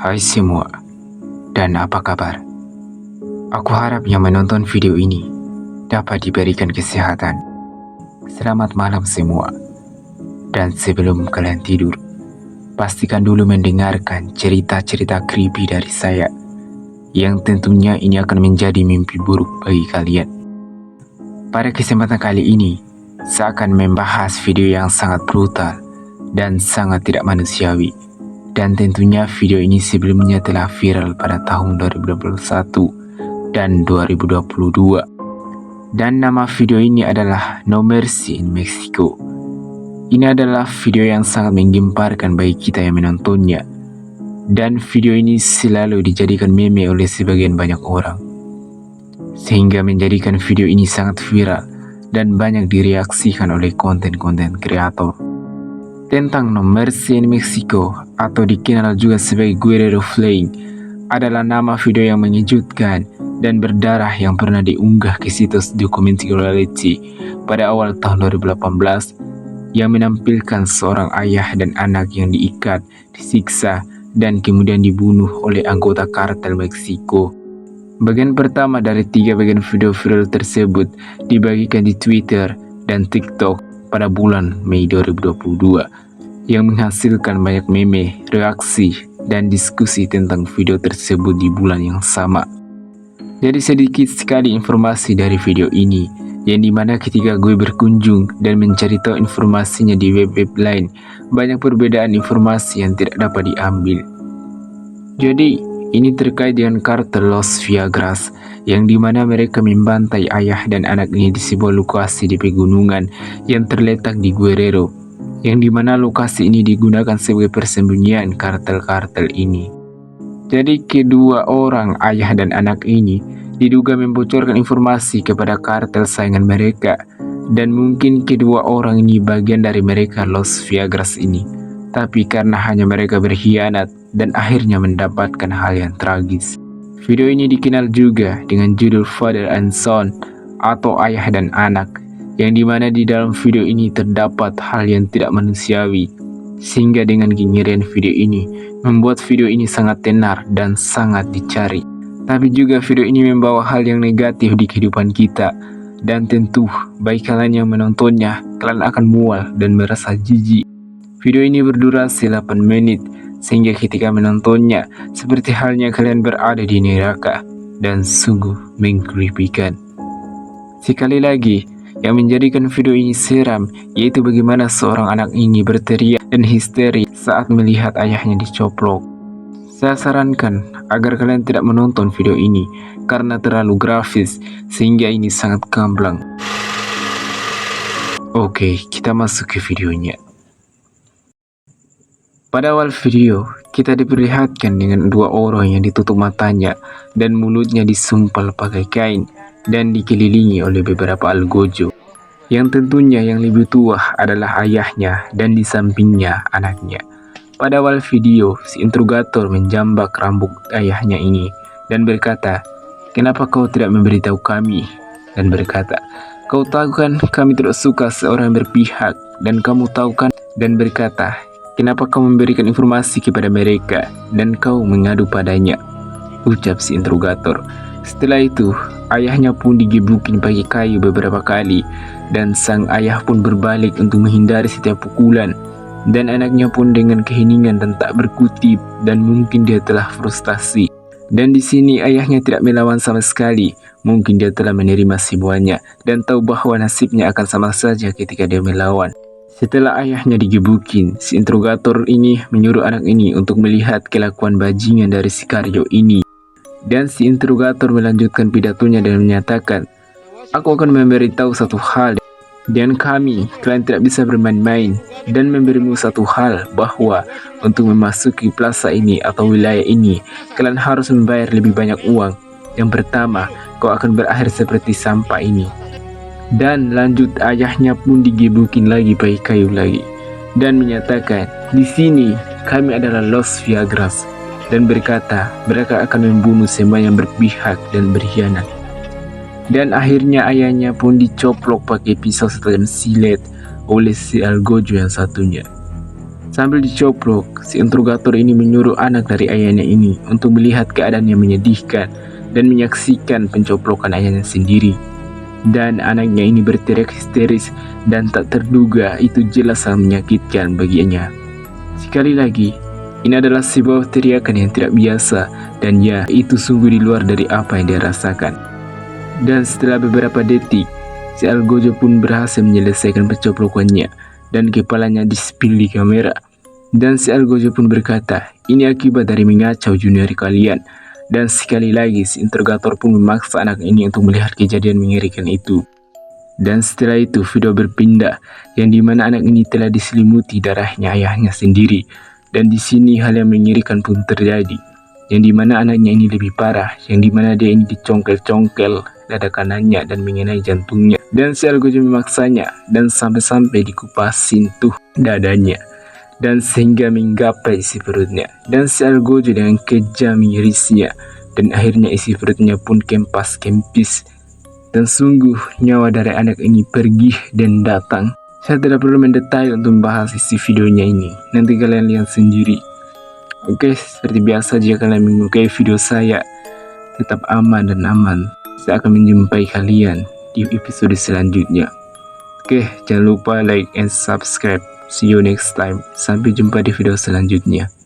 Hai semua, dan apa kabar? Aku harap yang menonton video ini dapat diberikan kesehatan. Selamat malam semua. Dan sebelum kalian tidur, pastikan dulu mendengarkan cerita-cerita creepy dari saya, yang tentunya ini akan menjadi mimpi buruk bagi kalian. Pada kesempatan kali ini, saya akan membahas video yang sangat brutal dan sangat tidak manusiawi. Dan tentunya video ini sebelumnya telah viral pada tahun 2021 dan 2022. Dan nama video ini adalah No Mercy in Mexico. Ini adalah video yang sangat menggemparkan bagi kita yang menontonnya. Dan video ini selalu dijadikan meme oleh sebagian banyak orang, sehingga menjadikan video ini sangat viral dan banyak direaksikan oleh konten-konten kreator. Tentang No Mercy in Mexico atau dikenal juga sebagai Guerrero Flame adalah nama video yang mengejutkan dan berdarah yang pernah diunggah ke situs Documentary Reality pada awal tahun 2018 yang menampilkan seorang ayah dan anak yang diikat, disiksa, dan kemudian dibunuh oleh anggota kartel Meksiko. Bagian pertama dari 3 bagian video viral tersebut dibagikan di Twitter dan TikTok pada bulan Mei 2022 yang menghasilkan banyak meme, reaksi, dan diskusi tentang video tersebut di bulan yang sama. Jadi sedikit sekali informasi dari video ini, yang dimana ketika gue berkunjung dan mencari tahu informasinya di web-web lain, banyak perbedaan informasi yang tidak dapat diambil. Jadi ini terkait dengan kartel Los Viagras, yang dimana mereka membantai ayah dan anak ini di sebuah lokasi di pegunungan yang terletak di Guerrero, yang dimana lokasi ini digunakan sebagai persembunyian kartel-kartel ini. Jadi kedua orang ayah dan anak ini diduga membocorkan informasi kepada kartel saingan mereka, dan mungkin kedua orang ini bagian dari mereka Los Viagras ini. Tapi karena hanya mereka berkhianat dan akhirnya mendapatkan hal yang tragis. Video ini dikenal juga dengan judul Father and Son atau ayah dan anak, yang dimana di dalam video ini terdapat hal yang tidak manusiawi, sehingga dengan kengerian video ini membuat video ini sangat tenar dan sangat dicari. Tapi juga video ini membawa hal yang negatif di kehidupan kita, dan tentu bagi kalian yang menontonnya, kalian akan mual dan merasa jijik. Video ini berdurasi 8 menit, sehingga ketika menontonnya seperti halnya kalian berada di neraka, dan sungguh mengerikan. Sekali lagi, yang menjadikan video ini seram yaitu bagaimana seorang anak ini berteriak dan histeri saat melihat ayahnya dicoplok. Saya sarankan agar kalian tidak menonton video ini karena terlalu grafis sehingga ini sangat gamblang. Oke, kita masuk ke videonya. Pada awal video, kita diperlihatkan dengan 2 orang yang ditutup matanya dan mulutnya disumpal pakai kain dan dikelilingi oleh beberapa algojo, yang tentunya yang lebih tua adalah ayahnya dan di sampingnya anaknya. Pada awal video, si interrogator menjambak rambut ayahnya ini dan berkata, "Kenapa kau tidak memberitahu kami?" Dan berkata, "Kau tahu kan kami tidak suka seorang yang berpihak, dan kamu tahu kan?" Dan berkata, "Kenapa kau memberikan informasi kepada mereka dan kau mengadu padanya?" Ucap si interrogator. Setelah itu, ayahnya pun digebukin pakai kayu beberapa kali, dan sang ayah pun berbalik untuk menghindari setiap pukulan, dan anaknya pun dengan keheningan dan tak berkutik, dan mungkin dia telah frustasi. Dan di sini ayahnya tidak melawan sama sekali, mungkin dia telah menerima semuanya dan tahu bahwa nasibnya akan sama saja ketika dia melawan. Setelah ayahnya digebukin, si interrogator ini menyuruh anak ini untuk melihat kelakuan bajingan dari si Karyo ini. Dan si interrogator melanjutkan pidatonya dan menyatakan, "Aku akan memberitahu satu hal, dan kalian tidak bisa bermain-main, dan memberimu satu hal, bahwa untuk memasuki plaza ini atau wilayah ini, kalian harus membayar lebih banyak uang. Yang pertama, kau akan berakhir seperti sampah ini." Dan lanjut, ayahnya pun digebukin lagi pakai kayu lagi dan menyatakan, "Di sini kami adalah Los Viagras," dan berkata mereka akan membunuh semua yang berpihak dan berkhianat. Dan akhirnya ayahnya pun dicoplok pakai pisau setajam silet oleh si algojo yang satunya. Sambil dicoplok, si interrogator ini menyuruh anak dari ayahnya ini untuk melihat keadaan yang menyedihkan dan menyaksikan pencoplokan ayahnya sendiri. Dan anaknya ini berteriak histeris dan tak terduga itu jelas sangat menyakitkan baginya. Sekali lagi, ini adalah sebuah teriakan yang tidak biasa dan ya, itu sungguh di luar dari apa yang dia rasakan. Dan setelah beberapa detik, si Algojo pun berhasil menyelesaikan pencoplokannya dan kepalanya di-spill di kamera. Dan si Algojo pun berkata, ini akibat dari mengacau junior kalian. Dan sekali lagi si interrogator pun memaksa anak ini untuk melihat kejadian mengerikan itu. Dan setelah itu video berpindah yang dimana anak ini telah diselimuti darahnya ayahnya sendiri. Dan di sini hal yang mengerikan pun terjadi, yang dimana anaknya ini lebih parah, yang dimana dia ini dicongkel-congkel dada kanannya dan mengenai jantungnya. Dan si Algojo memaksanya dan sampai-sampai dikupasin tuh dadanya, dan sehingga menggapai isi perutnya. Dan si Algojo dengan kejam mengirisnya, dan akhirnya isi perutnya pun kempas-kempis. Dan sungguh nyawa dari anak ini pergi dan datang. Saya tidak perlu mendetail untuk membahas isi videonya ini, nanti kalian lihat sendiri. Oke, seperti biasa jika kalian menyukai video saya, tetap aman dan aman. Saya akan menjumpai kalian di episode selanjutnya. Oke, jangan lupa like and subscribe. See you next time. Sampai jumpa di video selanjutnya.